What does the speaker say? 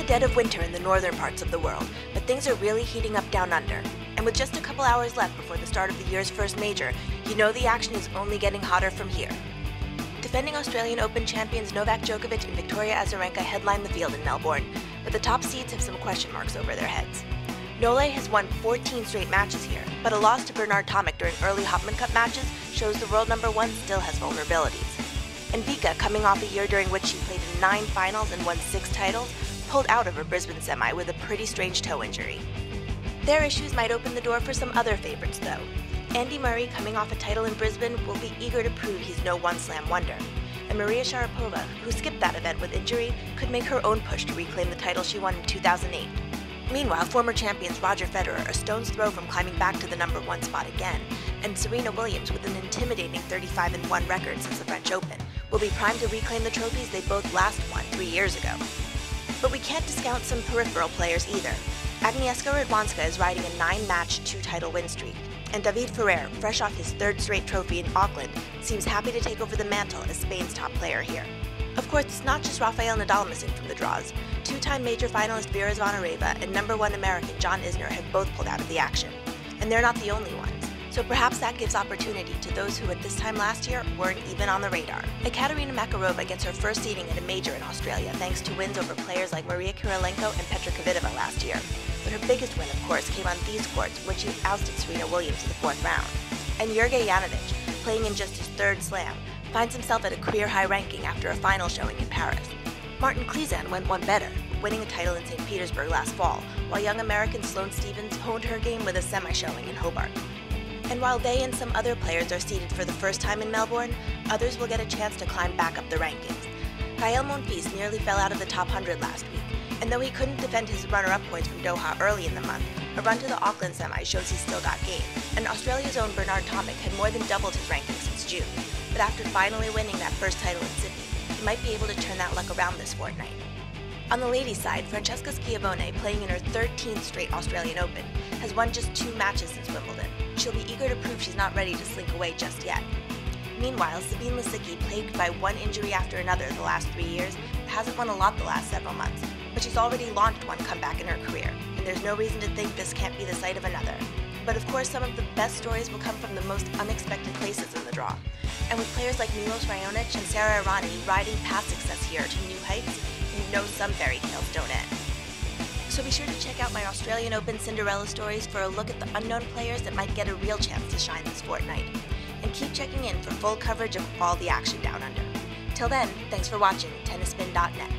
dead of winter in the northern parts of the world, but things are really heating up down under. And with just a couple hours left before the start of the year's first major, you know the action is only getting hotter from here. Defending Australian Open champions Novak Djokovic and Victoria Azarenka headline the field in Melbourne, but the top seeds have some question marks over their heads. Nole has won 14 straight matches here, but a loss to Bernard Tomic during early Hopman Cup matches shows the world number one still has vulnerabilities. And Vika, coming off a year during which she played in 9 finals and won 6 titles, pulled out of her Brisbane semi with a pretty strange toe injury. Their issues might open the door for some other favorites, though. Andy Murray, coming off a title in Brisbane, will be eager to prove he's no one-slam wonder. And Maria Sharapova, who skipped that event with injury, could make her own push to reclaim the title she won in 2008. Meanwhile, former champions Roger Federer a stone's throw from climbing back to the number 1 spot again, and Serena Williams, with an intimidating 35-1 record since the French Open, will be primed to reclaim the trophies they both last won 3 years ago. But we can't discount some peripheral players either. Agnieszka Radwanska is riding a 9-match, 2-title win streak, and David Ferrer, fresh off his 3rd straight trophy in Auckland, seems happy to take over the mantle as Spain's top player here. Of course, it's not just Rafael Nadal missing from the draws. 2-time major finalist Vera Zvonareva and number 1 American John Isner have both pulled out of the action. And they're not the only ones. So perhaps that gives opportunity to those who at this time last year weren't even on the radar. Ekaterina Makarova gets her first seeding at a major in Australia thanks to wins over players like Maria Kirilenko and Petra Kvitova last year. But her biggest win, of course, came on these courts when she ousted Serena Williams in the 4th round. And Jurge Janovic, playing in just his 3rd slam, finds himself at a career-high ranking after a final showing in Paris. Martin Klizan went one better, winning a title in St. Petersburg last fall, while young American Sloane Stephens honed her game with a semi-showing in Hobart. And while they and some other players are seeded for the first time in Melbourne, others will get a chance to climb back up the rankings. Gael Monfils nearly fell out of the top 100 last week, and though he couldn't defend his runner-up points from Doha early in the month, a run to the Auckland semi shows he's still got game. And Australia's own Bernard Tomic had more than doubled his ranking since June, but after finally winning that first title in Sydney, he might be able to turn that luck around this fortnight. On the ladies' side, Francesca Schiavone, playing in her 13th straight Australian Open, has won just 2 matches since Wimbledon. She'll be eager to prove she's not ready to slink away just yet. Meanwhile, Sabine Lisicki, plagued by one injury after another the last 3 years, hasn't won a lot the last several months, but she's already launched one comeback in her career, and there's no reason to think this can't be the site of another. But of course, some of the best stories will come from the most unexpected places in the draw. And with players like Milos Raonic and Sara Errani riding past success here to new heights, you know some fairy tales don't end. So be sure to check out my Australian Open Cinderella stories for a look at the unknown players that might get a real chance to shine this fortnight. And keep checking in for full coverage of all the action down under. Till then, thanks for watching TennisSpin.net.